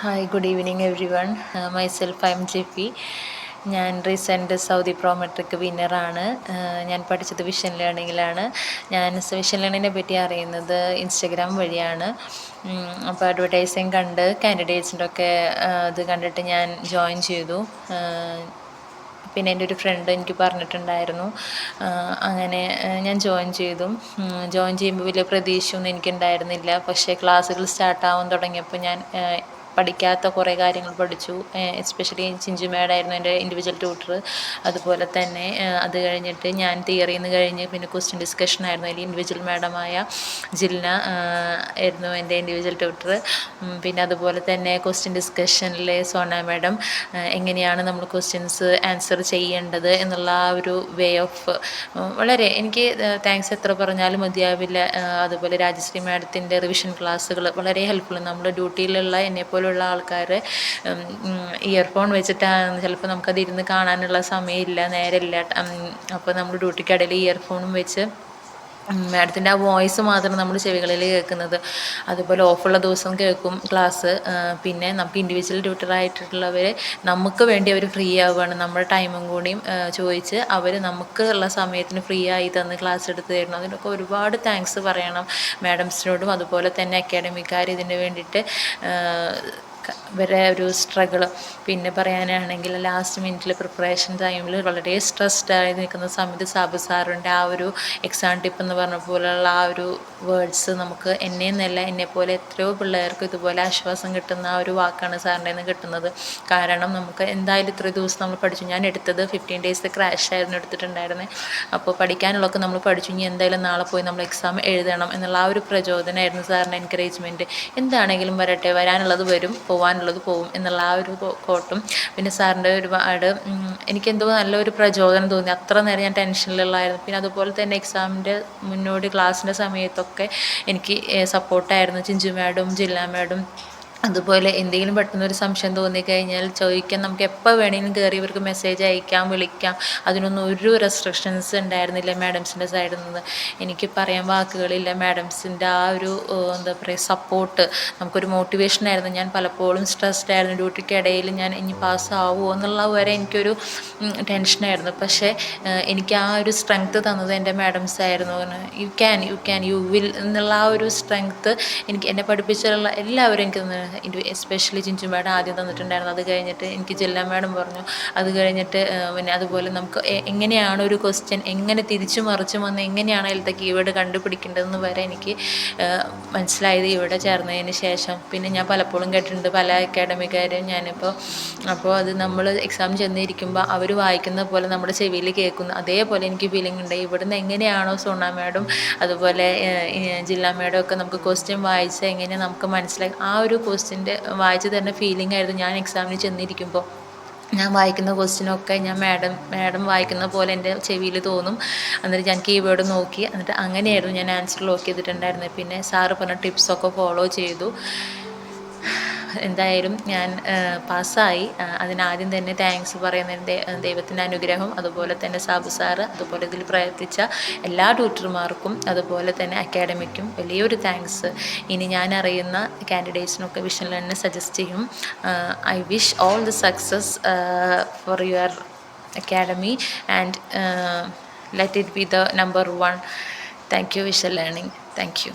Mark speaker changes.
Speaker 1: Hi, good evening everyone. Myself, I'm JP. ഞാൻ recent Saudi Prometric വിന്നറാണ്. ഞാൻ പഠിച്ചത് vision ലേണിങ്ങിലാണ്. ഞാൻ വിഷൻ ലേണിങ്ങിനെ പറ്റി അറിയുന്നത് ഇൻസ്റ്റഗ്രാം വഴിയാണ്. അപ്പോൾ അഡ്വർടൈസിങ് കണ്ട് കാൻഡിഡേറ്റ്സിൻ്റെ ഒക്കെ ഇത് കണ്ടിട്ട് ഞാൻ ജോയിൻ ചെയ്തു. പിന്നെ എൻ്റെ ഒരു ഫ്രണ്ട് എനിക്ക് പറഞ്ഞിട്ടുണ്ടായിരുന്നു. അങ്ങനെ ഞാൻ ജോയിൻ ചെയ്തു. ജോയിൻ ചെയ്യുമ്പോൾ വലിയ പ്രതീക്ഷയൊന്നും എനിക്കുണ്ടായിരുന്നില്ല. പക്ഷേ ക്ലാസ്സുകൾ സ്റ്റാർട്ടാവാൻ തുടങ്ങിയപ്പോൾ ഞാൻ പഠിക്കാത്ത കുറേ കാര്യങ്ങൾ പഠിച്ചു. എസ്പെഷ്യലി ചിഞ്ചു മാഡായിരുന്നു എൻ്റെ ഇൻഡിവിജ്വൽ ട്യൂട്ടർ. അതുപോലെ തന്നെ അത് കഴിഞ്ഞിട്ട് ഞാൻ തിയറിയിൽ നിന്ന് കഴിഞ്ഞ് പിന്നെ ക്വസ്റ്റ്യൻ ഡിസ്കഷൻ ആയിരുന്നു. അതിൽ ഇൻഡിവിജ്വൽ മാഡമായ ജിൽന ആയിരുന്നു എൻ്റെ ഇൻഡിവിജ്വൽ ട്യൂട്ടർ. പിന്നെ അതുപോലെ തന്നെ ക്വസ്റ്റ്യൻ ഡിസ്കഷനിൽ സോന മാഡം എങ്ങനെയാണ് നമ്മൾ ക്വസ്റ്റ്യൻസ് ആൻസർ ചെയ്യേണ്ടത് എന്നുള്ള ആ ഒരു വേ ഓഫ് വളരെ എനിക്ക് താങ്ക്സ് എത്ര പറഞ്ഞാലും മതിയാവില്ല. അതുപോലെ രാജശ്രീ മാഡത്തിൻ്റെ റിവിഷൻ ക്ലാസ്സുകൾ വളരെ ഹെൽപ്ഫുൾ. നമ്മൾ ഡ്യൂട്ടിയിലുള്ള എന്നെപ്പോലുള്ള ആൾക്കാർ ഇയർഫോൺ വെച്ചിട്ടാണ് ചിലപ്പോൾ നമുക്കത് ഇരുന്ന് കാണാനുള്ള സമയമില്ല, നേരമില്ല. അപ്പോൾ നമ്മൾ ഡ്യൂട്ടിക്കിടയിൽ ഇയർഫോണും വെച്ച് മാഡത്തിൻ്റെ ആ വോയിസ് മാത്രം നമ്മൾ ചെവികളിൽ കേൾക്കുന്നത്. അതുപോലെ ഓഫുള്ള ദിവസം കേൾക്കും ക്ലാസ്. പിന്നെ നമുക്ക് ഇൻഡിവിജ്വൽ ട്യൂട്ടറായിട്ടുള്ളവർ നമുക്ക് വേണ്ടി അവർ ഫ്രീ ആവുകയാണ്. നമ്മുടെ ടൈമും കൂടിയും ചോദിച്ച് അവർ നമുക്ക് ഉള്ള സമയത്തിന് ഫ്രീ ആയി തന്ന് ക്ലാസ് എടുത്ത് തരണം. അതിനൊക്കെ ഒരുപാട് താങ്ക്സ് പറയണം മാഡംസിനോടും. അതുപോലെ തന്നെ അക്കാഡമിക്കാർ ഇതിന് വേണ്ടിയിട്ട് ഇവരെ ഒരു സ്ട്രഗിൾ പിന്നെ പറയാനാണെങ്കിൽ ലാസ്റ്റ് മിനിറ്റിൽ പ്രിപ്പറേഷൻ ടൈമിൽ വളരെ സ്ട്രെസ്ഡായി നിൽക്കുന്ന സമയത്ത് സാബു സാറിൻ്റെ ആ ഒരു എക്സാം ടിപ്പ് എന്ന് പറഞ്ഞ പോലെയുള്ള ആ ഒരു വേർഡ്സ് നമുക്ക് എന്നെന്നല്ല എന്നെപ്പോലെ എത്രയോ പിള്ളേർക്ക് ഇതുപോലെ ആശ്വാസം കിട്ടുന്ന ആ ഒരു വാക്കാണ് സാറിൻ്റെ നിന്ന് കിട്ടുന്നത്. കാരണം നമുക്ക് എന്തായാലും ഇത്ര ദിവസം നമ്മൾ പഠിച്ചു. ഞാൻ എടുത്തത് 15 days ക്രാഷ് ആയിരുന്നു എടുത്തിട്ടുണ്ടായിരുന്നത്. അപ്പോൾ പഠിക്കാനുള്ളതൊക്കെ നമ്മൾ പഠിച്ചു. ഇനി എന്തായാലും നാളെ പോയി നമ്മൾ എക്സാം എഴുതണം എന്നുള്ള ആ ഒരു പ്രചോദനമായിരുന്നു സാറിൻ്റെ എൻകറേജ്മെൻറ്റ്. എന്താണെങ്കിലും വരട്ടെ, വരാനുള്ളത് വരും, പോകാനുള്ളത് പോവും എന്നുള്ള ആ ഒരു കോട്ടും പിന്നെ സാറിൻ്റെ ഒരുപാട് എനിക്കെന്തോ നല്ലൊരു പ്രചോദനം തോന്നി. അത്ര നേരം ഞാൻ ടെൻഷനിലുള്ളായിരുന്നു. പിന്നെ അതുപോലെ തന്നെ എക്സാമിൻ്റെ മുന്നോടി ക്ലാസ്സിൻ്റെ സമയത്തൊക്കെ എനിക്ക് സപ്പോർട്ടായിരുന്നു ചിഞ്ചു മാഡും ജില്ല മാഡും. അതുപോലെ എന്തെങ്കിലും പെട്ടെന്നൊരു സംശയം തോന്നിക്കഴിഞ്ഞാൽ ചോദിക്കാൻ നമുക്ക് എപ്പോൾ വേണമെങ്കിലും കയറി ഇവർക്ക് മെസ്സേജ് അയക്കാം, വിളിക്കാം. അതിനൊന്നും ഒരു റെസ്ട്രിക്ഷൻസ് ഉണ്ടായിരുന്നില്ല മാഡംസിൻ്റെ സൈഡിൽ നിന്ന്. എനിക്ക് പറയാൻ വാക്കുകളില്ല. മാഡംസിൻ്റെ ആ ഒരു എന്താ പറയുക സപ്പോർട്ട് നമുക്കൊരു മോട്ടിവേഷനായിരുന്നു. ഞാൻ പലപ്പോഴും സ്ട്രെസ്ഡ് ആയിരുന്നു. ഡ്യൂട്ടിക്കിടയിൽ ഞാൻ ഇനി പാസ്സാവുമോ എന്നുള്ള വരെ എനിക്കൊരു ടെൻഷനായിരുന്നു. പക്ഷേ എനിക്ക് ആ ഒരു സ്ട്രെങ്ത്ത് തന്നത് എൻ്റെ മാഡംസ് ആയിരുന്നു. യു ക്യാൻ യു വിൽ എന്നുള്ള ആ ഒരു സ്ട്രെങ്ത്ത് എനിക്ക് എന്നെ പഠിപ്പിച്ചിട്ടുള്ള എല്ലാവരും എനിക്ക് തന്നു. എസ്പെഷ്യലി ചിഞ്ചു മാഡം ആദ്യം തന്നിട്ടുണ്ടായിരുന്നു. അത് കഴിഞ്ഞിട്ട് എനിക്ക് ജില്ല മാഡം പറഞ്ഞു. അത് കഴിഞ്ഞിട്ട് പിന്നെ അതുപോലെ നമുക്ക് എങ്ങനെയാണ് ഒരു ക്വസ്റ്റ്യൻ എങ്ങനെ തിരിച്ചു മറിച്ചും വന്ന് എങ്ങനെയാണ് അതിലത്തെ കീവേഡ് കണ്ടുപിടിക്കേണ്ടതെന്ന് വരെ എനിക്ക് മനസ്സിലായത് ഇവിടെ ചേർന്നതിന് ശേഷം. പിന്നെ ഞാൻ പലപ്പോഴും കേട്ടിട്ടുണ്ട് പല അക്കാഡമിക്കാരും അപ്പോൾ അത് നമ്മൾ എക്സാം ചെന്നിരിക്കുമ്പോൾ അവർ വായിക്കുന്ന പോലെ നമ്മുടെ ചെവിയിൽ കേൾക്കുന്നു. അതേപോലെ എനിക്ക് ഫീലിംഗ് ഉണ്ട്. ഇവിടുന്ന് എങ്ങനെയാണോ സോണ മാഡം അതുപോലെ ജില്ലാ മാഡം ഒക്കെ നമുക്ക് ക്വസ്റ്റ്യൻ വായിച്ച് എങ്ങനെ നമുക്ക് മനസ്സിലായി ആ ഒരു ക്വസ്റ്റ്യൻ്റെ വായിച്ച് തരുന്ന ഫീലിംഗ് ആയിരുന്നു ഞാൻ എക്സാമിന് ചെന്നിരിക്കുമ്പോൾ. ഞാൻ വായിക്കുന്ന ക്വസ്റ്റ്യനൊക്കെ ഞാൻ മാഡം വായിക്കുന്ന പോലെ എൻ്റെ ചെവിയിൽ തോന്നും. എന്നിട്ട് ഞാൻ കീവേഡ് നോക്കി എന്നിട്ട് അങ്ങനെയായിരുന്നു ഞാൻ ആൻസർ ലോക്ക് ചെയ്തിട്ടുണ്ടായിരുന്നത്. പിന്നെ സാറ് പറഞ്ഞ ടിപ്സൊക്കെ ഫോളോ ചെയ്തു. എന്തായാലും ഞാൻ പാസ്സായി. അതിനാദ്യം തന്നെ താങ്ക്സ് പറയുന്നത് ദൈവത്തിൻ്റെ അനുഗ്രഹം, അതുപോലെ തന്നെ സാബു സാറ്, അതുപോലെ ഇതിൽ പ്രയത്നിച്ച എല്ലാ ട്യൂട്ടർമാർക്കും അതുപോലെ തന്നെ അക്കാഡമിക്കും വലിയൊരു താങ്ക്സ്. ഇനി ഞാൻ അറിയുന്ന കാൻഡിഡേറ്റ്സിനൊക്കെ വിഷൻ ലേണിനെ സജസ്റ്റ് ചെയ്യും. I wish all the success for your academy and let it be the number 1. Thank you vision learning. Thank you.